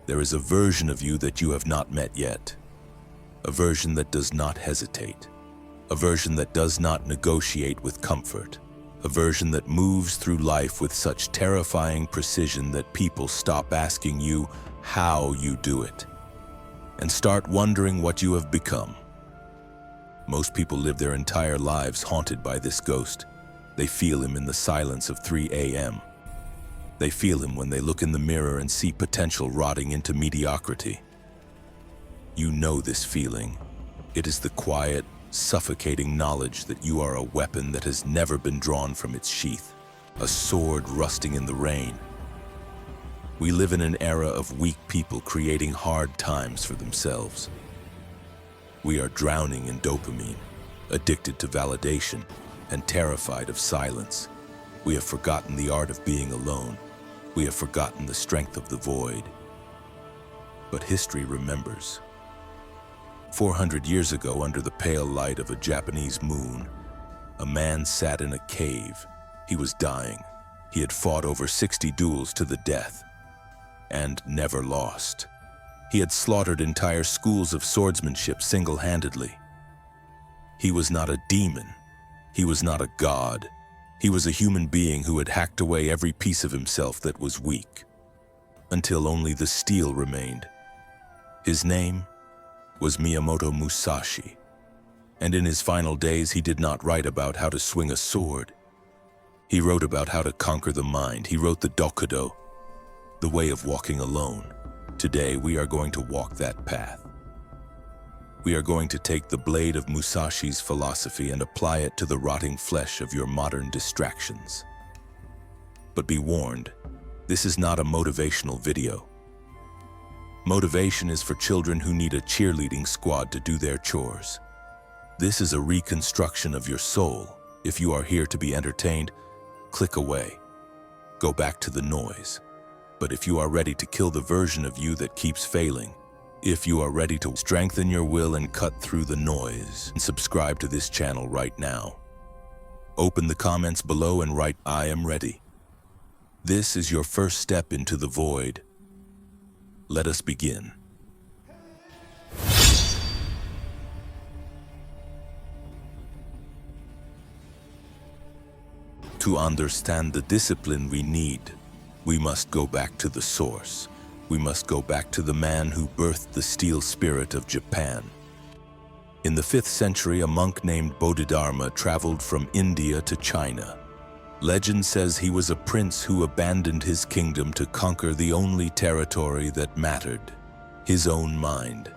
There is a version of you that you have not met yet. A version that does not hesitate. A version that does not negotiate with comfort. A version that moves through life with such terrifying precision that people stop asking you how you do it and start wondering what you have become. Most people live their entire lives haunted by this ghost. They feel him in the silence of 3 a.m. They feel him when they look in the mirror and see potential rotting into mediocrity. You know this feeling. It is the quiet, suffocating knowledge that you are a weapon that has never been drawn from its sheath, a sword rusting in the rain. We live in an era of weak people creating hard times for themselves. We are drowning in dopamine, addicted to validation, and terrified of silence. We have forgotten the art of being alone. We have forgotten the strength of the void. But history remembers. 400 years ago, under the pale light of a Japanese moon, a man sat in a cave. He was dying. He had fought over 60 duels to the death and never lost. He had slaughtered entire schools of swordsmanship single-handedly. He was not a demon. He was not a god. He was a human being who had hacked away every piece of himself that was weak, until only the steel remained. His name was Miyamoto Musashi, and in his final days he did not write about how to swing a sword. He wrote about how to conquer the mind. He wrote the Dokkōdō, the way of walking alone. Today we are going to walk that path. We are going to take the blade of Musashi's philosophy and apply it to the rotting flesh of your modern distractions. But be warned, this is not a motivational video. Motivation is for children who need a cheerleading squad to do their chores. This is a reconstruction of your soul. If you are here to be entertained, click away. Go back to the noise. But if you are ready to kill the version of you that keeps failing, if you are ready to strengthen your will and cut through the noise, subscribe to this channel right now. Open the comments below and write, "I am ready." This is your first step into the void. Let us begin. To understand the discipline we need, we must go back to the source. We must go back to the man who birthed the steel spirit of Japan. In the 5th century, a monk named Bodhidharma traveled from India to China. Legend says he was a prince who abandoned his kingdom to conquer the only territory that mattered, his own mind.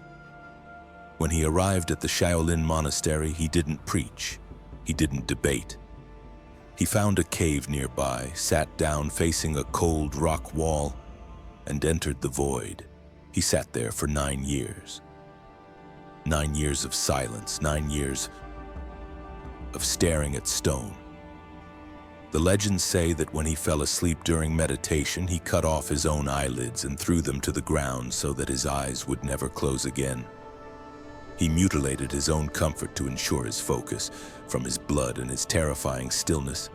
When he arrived at the Shaolin monastery, he didn't preach. He didn't debate. He found a cave nearby, sat down facing a cold rock wall, and entered the void. He sat there for 9 years. 9 years of silence, 9 years of staring at stone. The legends say that when he fell asleep during meditation, he cut off his own eyelids and threw them to the ground so that his eyes would never close again. He mutilated his own comfort to ensure his focus from his blood and his terrifying stillness.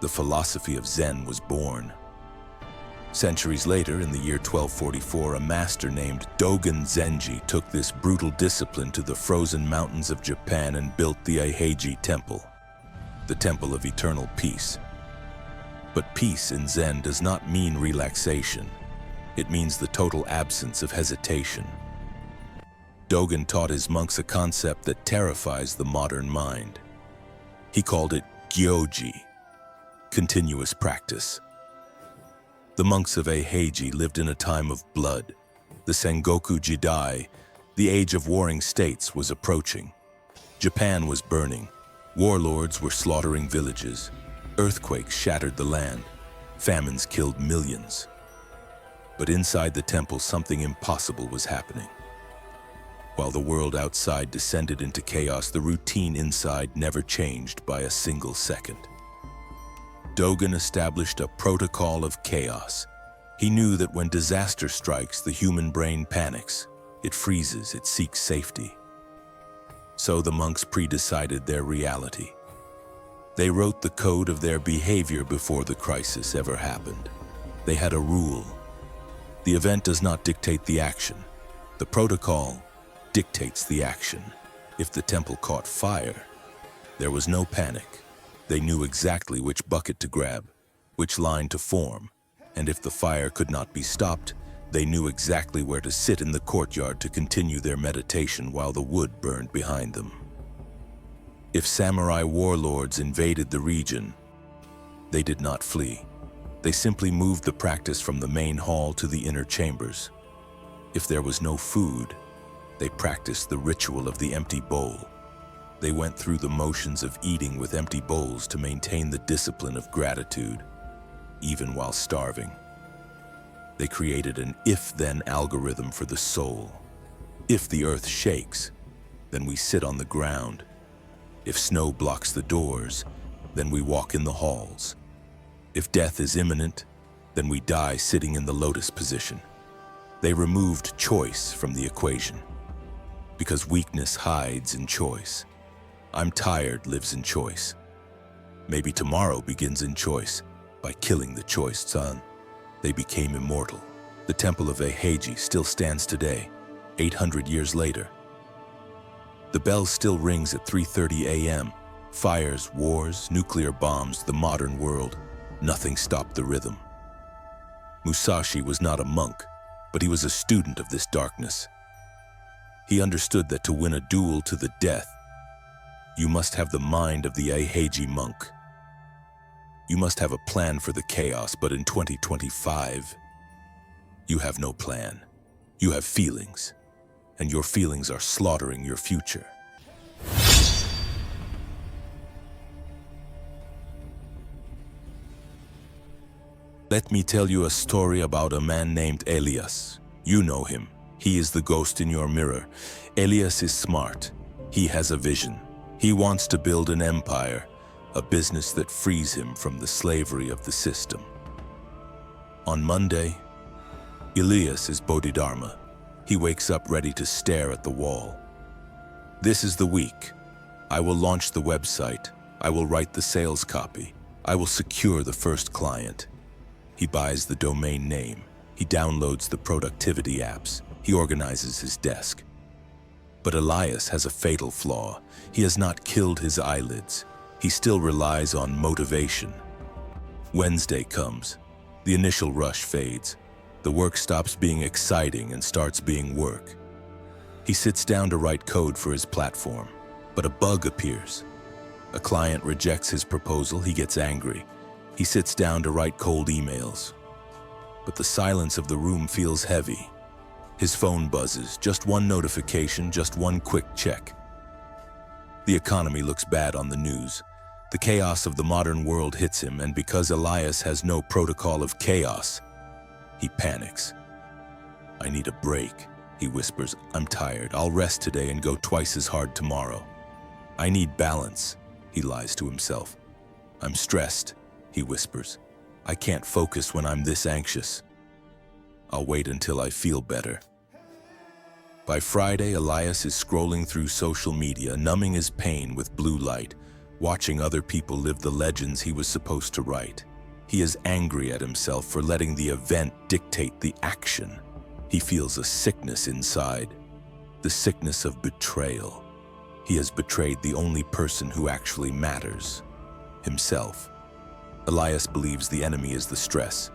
The philosophy of Zen was born. Centuries later, in the year 1244, a master named Dogen Zenji took this brutal discipline to the frozen mountains of Japan and built the Eiheiji Temple, the Temple of Eternal Peace. But peace in Zen does not mean relaxation. It means the total absence of hesitation. Dogen taught his monks a concept that terrifies the modern mind. He called it Gyoji, continuous practice. The monks of Eiheiji lived in a time of blood. The Sengoku Jidai, the age of warring states, was approaching. Japan was burning. Warlords were slaughtering villages. Earthquakes shattered the land. Famines killed millions. But inside the temple, something impossible was happening. While the world outside descended into chaos, the routine inside never changed by a single second. Dogen established a protocol of chaos. He knew that when disaster strikes, the human brain panics. It freezes, it seeks safety. So the monks pre-decided their reality. They wrote the code of their behavior before the crisis ever happened. They had a rule. The event does not dictate the action. The protocol dictates the action. If the temple caught fire, there was no panic. They knew exactly which bucket to grab, which line to form, and if the fire could not be stopped, they knew exactly where to sit in the courtyard to continue their meditation while the wood burned behind them. If samurai warlords invaded the region, they did not flee. They simply moved the practice from the main hall to the inner chambers. If there was no food, they practiced the ritual of the empty bowl. They went through the motions of eating with empty bowls to maintain the discipline of gratitude, even while starving. They created an if-then algorithm for the soul. If the earth shakes, then we sit on the ground. If snow blocks the doors, then we walk in the halls. If death is imminent, then we die sitting in the lotus position. They removed choice from the equation, because weakness hides in choice. I'm tired lives in choice. Maybe tomorrow begins in choice by killing the choice sun. They became immortal. The temple of Eiheiji still stands today, 800 years later. The bell still rings at 3:30 a.m. Fires, wars, nuclear bombs, the modern world. Nothing stopped the rhythm. Musashi was not a monk, but he was a student of this darkness. He understood that to win a duel to the death, you must have the mind of the Eiheiji monk. You must have a plan for the chaos, but in 2025, you have no plan. You have feelings, and your feelings are slaughtering your future. Let me tell you a story about a man named Elias. You know him. He is the ghost in your mirror. Elias is smart. He has a vision. He wants to build an empire, a business that frees him from the slavery of the system. On Monday, Elias is Bodhidharma. He wakes up ready to stare at the wall. This is the week. I will launch the website. I will write the sales copy. I will secure the first client. He buys the domain name. He downloads the productivity apps. He organizes his desk. But Elias has a fatal flaw. He has not killed his eyelids. He still relies on motivation. Wednesday comes. The initial rush fades. The work stops being exciting and starts being work. He sits down to write code for his platform, but a bug appears. A client rejects his proposal. He gets angry. He sits down to write cold emails. But the silence of the room feels heavy. His phone buzzes, just one notification, just one quick check. The economy looks bad on the news. The chaos of the modern world hits him, and because Elias has no protocol of chaos, he panics. I need a break, he whispers. I'm tired. I'll rest today and go twice as hard tomorrow. I need balance, he lies to himself. I'm stressed, he whispers. I can't focus when I'm this anxious. I'll wait until I feel better. By Friday, Elias is scrolling through social media, numbing his pain with blue light, watching other people live the legends he was supposed to write. He is angry at himself for letting the event dictate the action. He feels a sickness inside, the sickness of betrayal. He has betrayed the only person who actually matters, himself. Elias believes the enemy is the stress,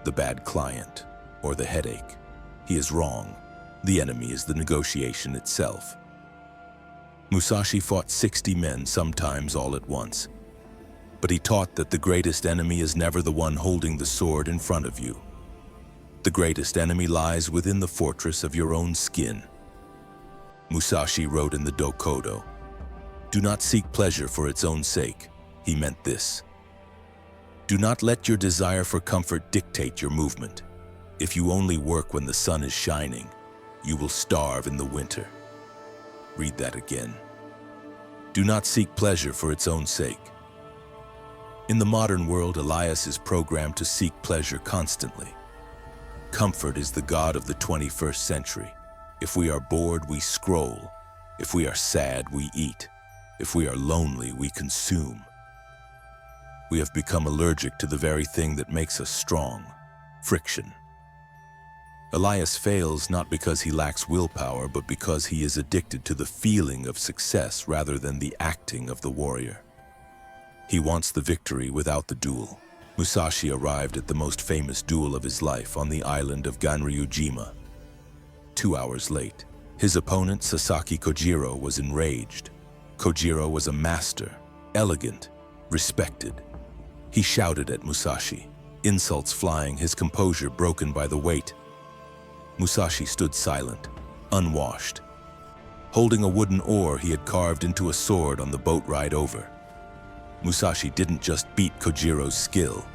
the bad client, or the headache. He is wrong. The enemy is the negotiation itself. Musashi fought 60 men, sometimes all at once. But he taught that the greatest enemy is never the one holding the sword in front of you. The greatest enemy lies within the fortress of your own skin. Musashi wrote in the Dokkōdō, "Do not seek pleasure for its own sake." He meant this. Do not let your desire for comfort dictate your movement. If you only work when the sun is shining, you will starve in the winter. Read that again. Do not seek pleasure for its own sake. In the modern world, Elias is programmed to seek pleasure constantly. Comfort is the god of the 21st century. If we are bored, we scroll. If we are sad, we eat. If we are lonely, we consume. We have become allergic to the very thing that makes us strong, friction. Elias fails not because he lacks willpower, but because he is addicted to the feeling of success rather than the acting of the warrior. He wants the victory without the duel. Musashi arrived at the most famous duel of his life on the island of Ganryujima. 2 hours late. His opponent, Sasaki Kojiro, was enraged. Kojiro was a master, elegant, respected. He shouted at Musashi, insults flying, his composure broken by the weight. Musashi stood silent, unwashed, holding a wooden oar he had carved into a sword on the boat ride over. Musashi didn't just beat Kojiro's skill.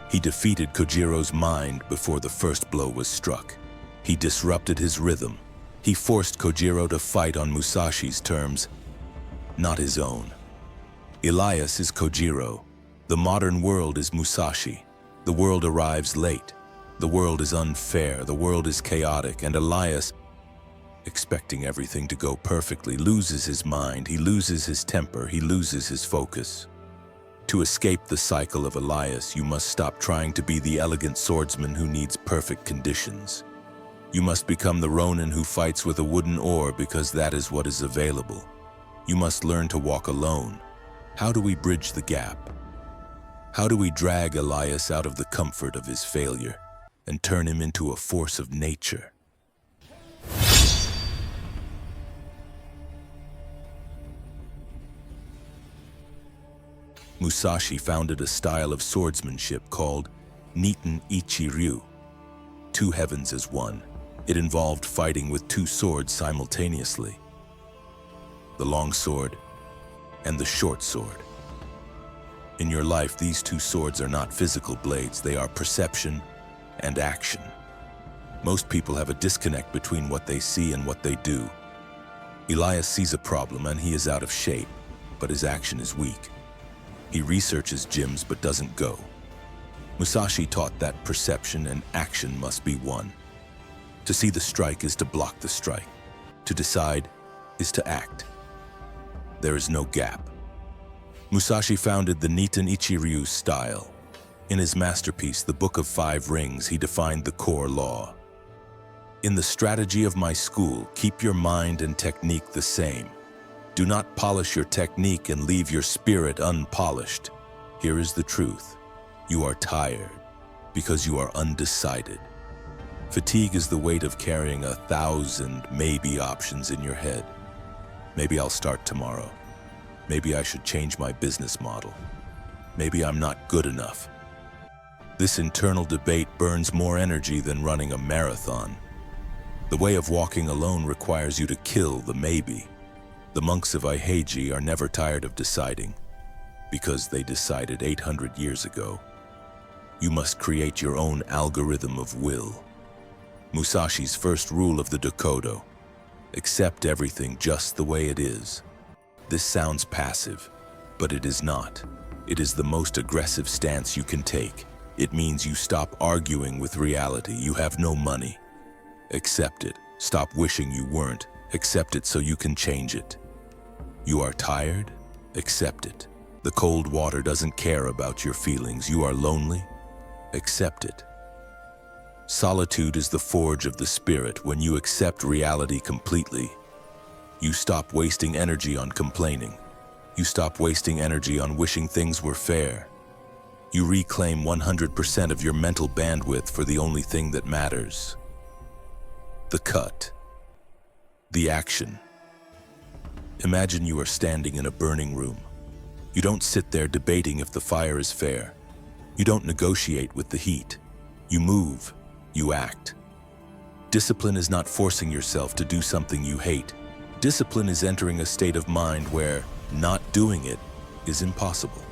He defeated Kojiro's mind before the first blow was struck. He disrupted his rhythm. He forced Kojiro to fight on Musashi's terms, not his own. Elias is Kojiro. The modern world is Musashi. The world arrives late. The world is unfair. The world is chaotic. And Elias, expecting everything to go perfectly, loses his mind. He loses his temper. He loses his focus. To escape the cycle of Elias, you must stop trying to be the elegant swordsman who needs perfect conditions. You must become the Ronin who fights with a wooden oar because that is what is available. You must learn to walk alone. How do we bridge the gap? How do we drag Elias out of the comfort of his failure and turn him into a force of nature? Musashi founded a style of swordsmanship called Niten Ichi Ryu, 2 heavens as one. It involved fighting with 2 swords simultaneously, the long sword and the short sword. In your life, these 2 swords are not physical blades, they are perception and action. Most people have a disconnect between what they see and what they do. Elias sees a problem and he is out of shape, but his action is weak. He researches gyms but doesn't go. Musashi taught that perception and action must be one. To see the strike is to block the strike. To decide is to act. There is no gap. Musashi founded the Niten Ichi Ryu style. In his masterpiece, The Book of 5 Rings, he defined the core law. In the strategy of my school, keep your mind and technique the same. Do not polish your technique and leave your spirit unpolished. Here is the truth. You are tired because you are undecided. Fatigue is the weight of carrying 1,000 maybe options in your head. Maybe I'll start tomorrow. Maybe I should change my business model. Maybe I'm not good enough. This internal debate burns more energy than running a marathon. The way of walking alone requires you to kill the maybe. The monks of Eiheiji are never tired of deciding, because they decided 800 years ago. You must create your own algorithm of will. Musashi's first rule of the Dokkōdō: accept everything just the way it is. This sounds passive, but it is not. It is the most aggressive stance you can take. It means you stop arguing with reality. You have no money. Accept it. Stop wishing you weren't. Accept it so you can change it. You are tired? Accept it. The cold water doesn't care about your feelings. You are lonely? Accept it. Solitude is the forge of the spirit. When you accept reality completely, you stop wasting energy on complaining. You stop wasting energy on wishing things were fair. You reclaim 100% of your mental bandwidth for the only thing that matters: the cut. The action. Imagine you are standing in a burning room. You don't sit there debating if the fire is fair. You don't negotiate with the heat. You move. You act. Discipline is not forcing yourself to do something you hate. Discipline is entering a state of mind where not doing it is impossible,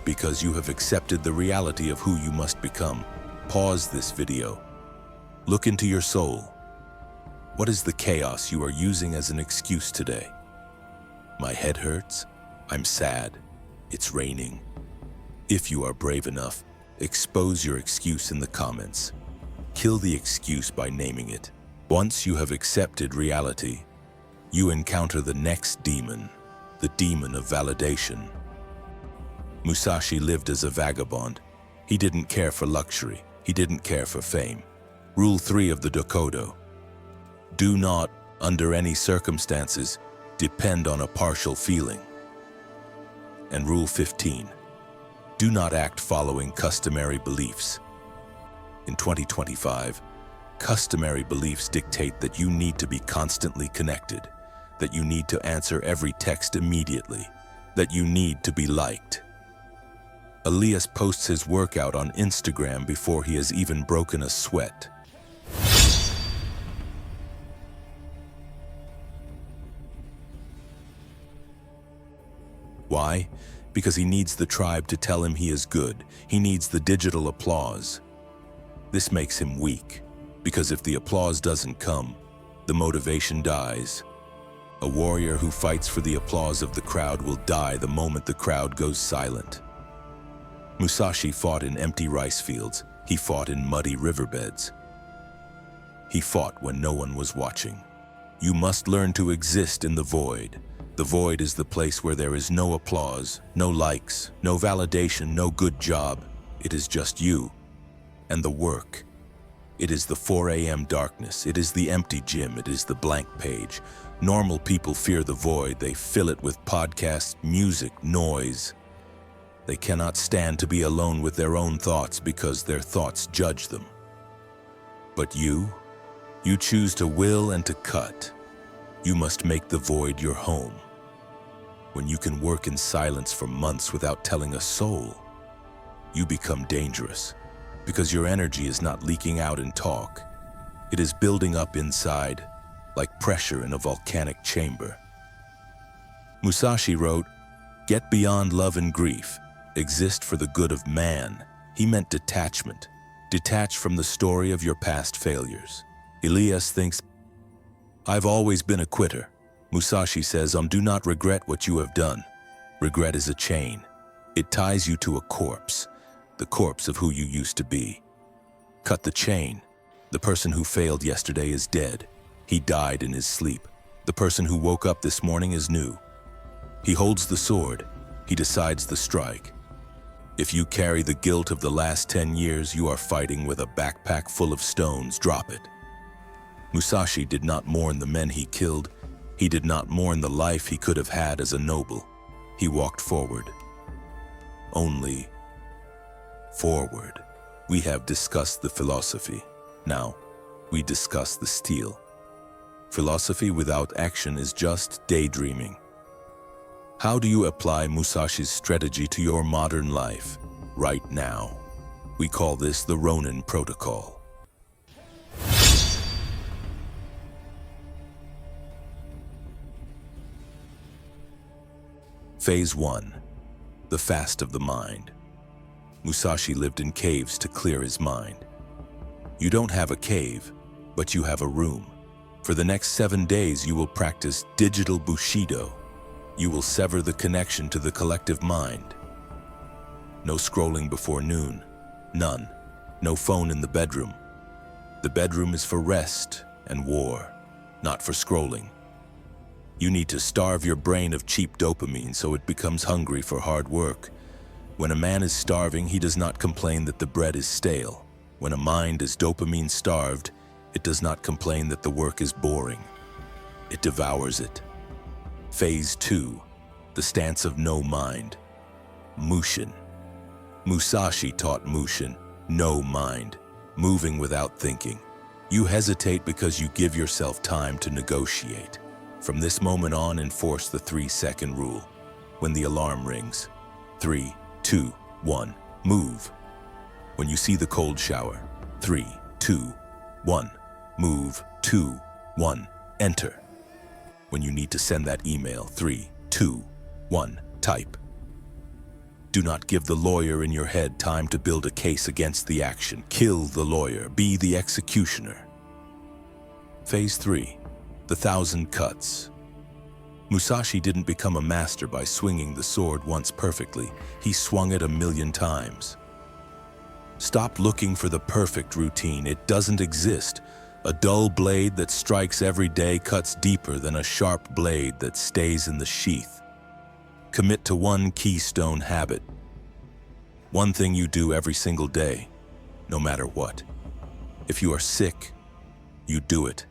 because you have accepted the reality of who you must become. Pause this video. Look into your soul. What is the chaos you are using as an excuse today? My head hurts. I'm sad. It's raining. If you are brave enough, expose your excuse in the comments. Kill the excuse by naming it. Once you have accepted reality, you encounter the next demon, the demon of validation. Musashi lived as a vagabond. He didn't care for luxury. He didn't care for fame. Rule 3 of the Dokkōdō. Do not, under any circumstances, depend on a partial feeling. And Rule 15. Do not act following customary beliefs. In 2025, customary beliefs dictate that you need to be constantly connected, that you need to answer every text immediately, that you need to be liked. Elias posts his workout on Instagram before he has even broken a sweat. Why? Because he needs the tribe to tell him he is good. He needs the digital applause. This makes him weak, because if the applause doesn't come, the motivation dies. A warrior who fights for the applause of the crowd will die the moment the crowd goes silent. Musashi fought in empty rice fields. He fought in muddy riverbeds. He fought when no one was watching. You must learn to exist in the void. The void is the place where there is no applause, no likes, no validation, no good job. It is just you and the work. It is the 4 a.m. darkness. It is the empty gym. It is the blank page. Normal people fear the void. They fill it with podcasts, music, noise. They cannot stand to be alone with their own thoughts because their thoughts judge them. But you choose to will and to cut. You must make the void your home. When you can work in silence for months without telling a soul, you become dangerous because your energy is not leaking out in talk. It is building up inside, like pressure in a volcanic chamber. Musashi wrote, "Get beyond love and grief. Exist for the good of man." He meant detachment. Detach from the story of your past failures. Elias thinks, "I've always been a quitter." Musashi says, "Do not regret what you have done." Regret is a chain. It ties you to a corpse, the corpse of who you used to be. Cut the chain. The person who failed yesterday is dead. He died in his sleep. The person who woke up this morning is new. He holds the sword. He decides the strike. If you carry the guilt of the last 10 years, you are fighting with a backpack full of stones. Drop it. Musashi did not mourn the men he killed. He did not mourn the life he could have had as a noble. He walked forward. Only forward. We have discussed the philosophy. Now, we discuss the steel. Philosophy without action is just daydreaming. How do you apply Musashi's strategy to your modern life right now? We call this the Ronin protocol. Phase 1. The Fast of the Mind. Musashi lived in caves to clear his mind. You don't have a cave, but you have a room. For the next 7 days, you will practice digital Bushido. You will sever the connection to the collective mind. No scrolling before noon. None. No phone in the bedroom. The bedroom is for rest and war, not for scrolling. You need to starve your brain of cheap dopamine so it becomes hungry for hard work. When a man is starving, he does not complain that the bread is stale. When a mind is dopamine starved, it does not complain that the work is boring. It devours it. Phase 2. The stance of no mind. Mushin. Musashi taught Mushin, no mind, moving without thinking. You hesitate because you give yourself time to negotiate. From this moment on, enforce the 3-second rule. When the alarm rings, 3, 2, 1, move. When you see the cold shower, 3, 2, 1, move, 2, 1, enter. When you need to send that email, 3, 2, 1, type. Do not give the lawyer in your head time to build a case against the action. Kill the lawyer, be the executioner. Phase 3. The 1,000 cuts. Musashi didn't become a master by swinging the sword once perfectly. He swung it 1,000,000 times. Stop looking for the perfect routine. It doesn't exist. A dull blade that strikes every day cuts deeper than a sharp blade that stays in the sheath. Commit to one keystone habit. One thing you do every single day, no matter what. If you are sick, you do it.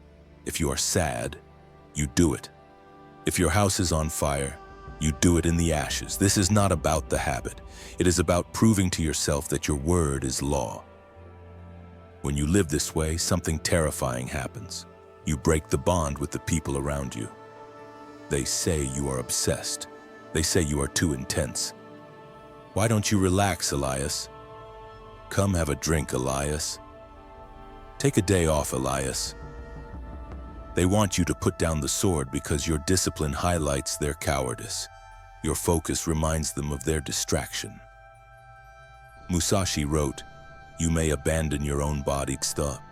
If you are sad, you do it. If your house is on fire, you do it in the ashes. This is not about the habit. It is about proving to yourself that your word is law. When you live this way, something terrifying happens. You break the bond with the people around you. They say you are obsessed. They say you are too intense. Why don't you relax, Elias? Come have a drink, Elias. Take a day off, Elias. They want you to put down the sword because your discipline highlights their cowardice. Your focus reminds them of their distraction. Musashi wrote, "You may abandon your own body,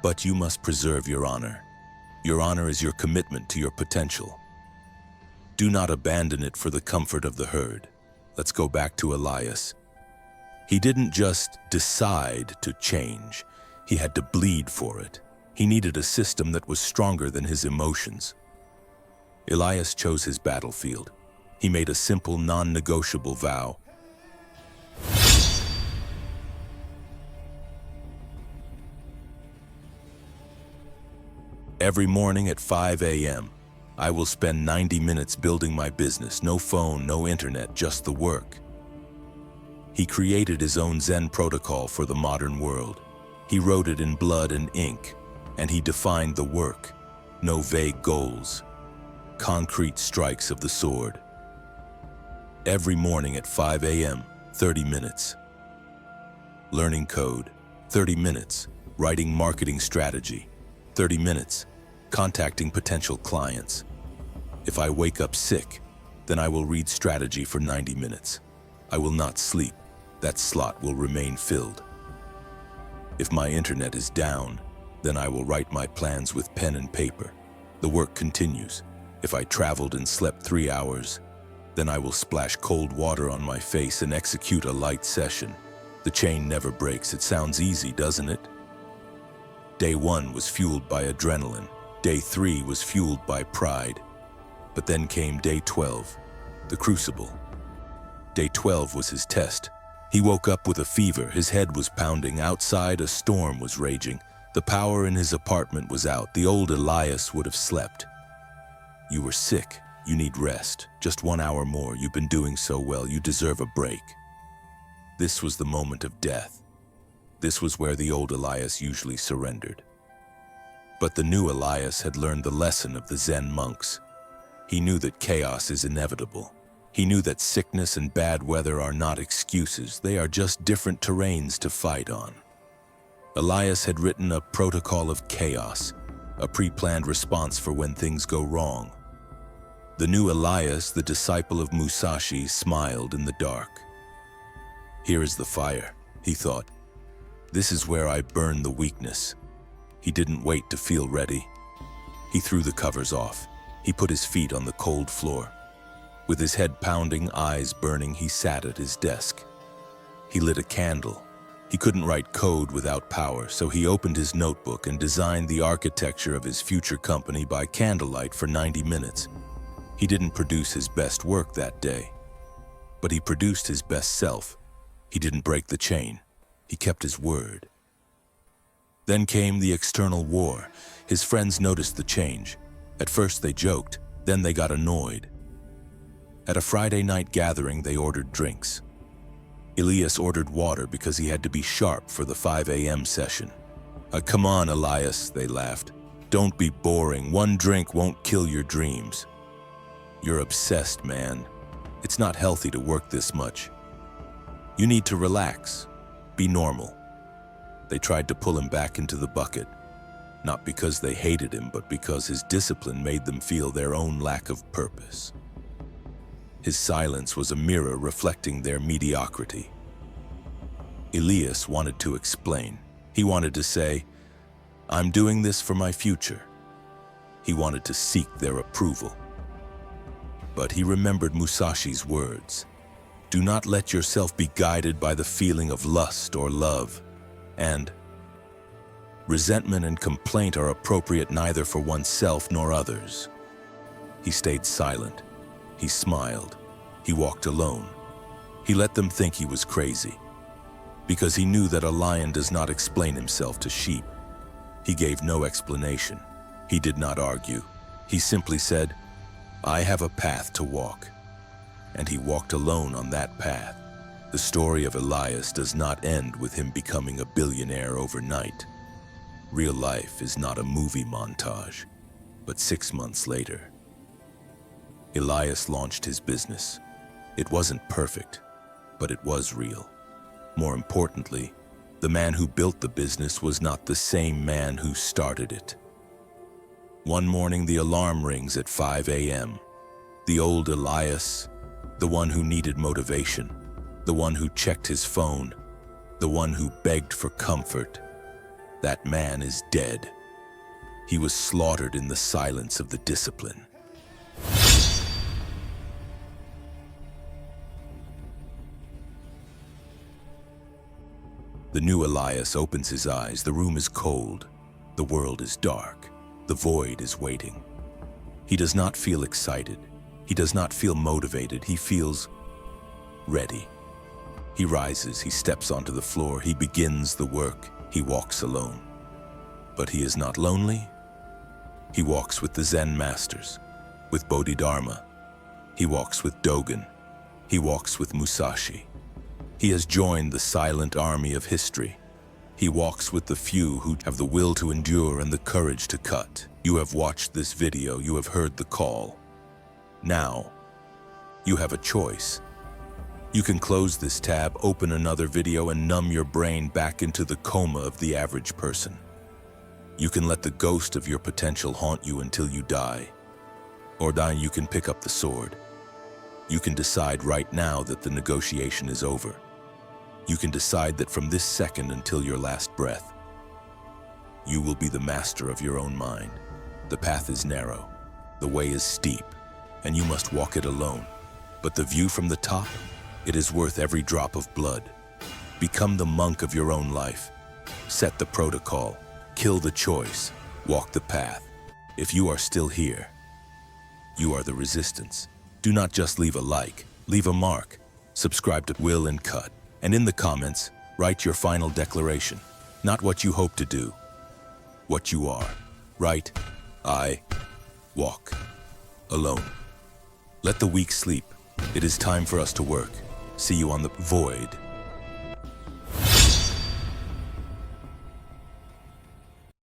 but you must preserve your honor. Your honor is your commitment to your potential. Do not abandon it for the comfort of the herd." Let's go back to Elias. He didn't just decide to change. He had to bleed for it. He needed a system that was stronger than his emotions. Elias chose his battlefield. He made a simple, non-negotiable vow. Every morning at 5 a.m., I will spend 90 minutes building my business. No phone, no internet, just the work. He created his own Zen protocol for the modern world. He wrote it in blood and ink, and he defined the work. No vague goals, concrete strikes of the sword. Every morning at 5 a.m., 30 minutes. Learning code, 30 minutes. Writing marketing strategy, 30 minutes. Contacting potential clients. If I wake up sick, then I will read strategy for 90 minutes. I will not sleep. That slot will remain filled. If my internet is down, then I will write my plans with pen and paper. The work continues. If I traveled and slept 3 hours, then I will splash cold water on my face and execute a light session. The chain never breaks. It sounds easy, doesn't it? Day 1 was fueled by adrenaline. Day 3 was fueled by pride. But then came day 12, the crucible. Day 12 was his test. He woke up with a fever. His head was pounding. Outside, a storm was raging. The power in his apartment was out. The old Elias would have slept. "You were sick. You need rest. Just 1 hour more. You've been doing so well. You deserve a break." This was the moment of death. This was where the old Elias usually surrendered. But the new Elias had learned the lesson of the Zen monks. He knew that chaos is inevitable. He knew that sickness and bad weather are not excuses. They are just different terrains to fight on. Elias had written a protocol of chaos, a pre-planned response for when things go wrong. The new Elias, the disciple of Musashi, smiled in the dark. "Here is the fire," he thought. "This is where I burn the weakness." He didn't wait to feel ready. He threw the covers off. He put his feet on the cold floor. With his head pounding, eyes burning, he sat at his desk. He lit a candle. He couldn't write code without power, so he opened his notebook and designed the architecture of his future company by candlelight for 90 minutes. He didn't produce his best work that day, but he produced his best self. He didn't break the chain. He kept his word. Then came the external war. His friends noticed the change. At first they joked, then they got annoyed. At a Friday night gathering, they ordered drinks. Elias ordered water because he had to be sharp for the 5 a.m. session. Come on, Elias," they laughed. "Don't be boring. 1 drink won't kill your dreams. You're obsessed, man. It's not healthy to work this much. You need to relax. Be normal." They tried to pull him back into the bucket, not because they hated him, but because his discipline made them feel their own lack of purpose. His silence was a mirror reflecting their mediocrity. Elias wanted to explain. He wanted to say, "I'm doing this for my future." He wanted to seek their approval. But he remembered Musashi's words. "Do not let yourself be guided by the feeling of lust or love." And resentment and complaint are appropriate neither for oneself nor others. He stayed silent. He smiled. He walked alone. He let them think he was crazy, because he knew that a lion does not explain himself to sheep. He gave no explanation. He did not argue. He simply said, "I have a path to walk." And he walked alone on that path. The story of Elias does not end with him becoming a billionaire overnight. Real life is not a movie montage, but 6 months later. Elias launched his business. It wasn't perfect, but it was real. More importantly, the man who built the business was not the same man who started it. One morning, the alarm rings at 5 a.m. The old Elias, the one who needed motivation, the one who checked his phone, the one who begged for comfort, that man is dead. He was slaughtered in the silence of the Disciplin. The new Elias opens his eyes. The room is cold. The world is dark. The void is waiting. He does not feel excited. He does not feel motivated. He feels ready. He rises. He steps onto the floor. He begins the work. He walks alone. But he is not lonely. He walks with the Zen masters, with Bodhidharma. He walks with Dogen. He walks with Musashi. He has joined the silent army of history. He walks with the few who have the will to endure and the courage to cut. You have watched this video. You have heard the call. Now, you have a choice. You can close this tab, open another video, and numb your brain back into the coma of the average person. You can let the ghost of your potential haunt you until you die. Or then you can pick up the sword. You can decide right now that the negotiation is over. You can decide that from this second until your last breath, you will be the master of your own mind. The path is narrow, the way is steep, and you must walk it alone. But the view from the top, it is worth every drop of blood. Become the monk of your own life. Set the protocol, kill the choice, walk the path. If you are still here, you are the resistance. Do not just leave a like, leave a mark. Subscribe to Will and Cut. And in the comments, write your final declaration. Not what you hope to do, what you are. Write, "I walk alone." Let the weak sleep. It is time for us to work. See you on the void.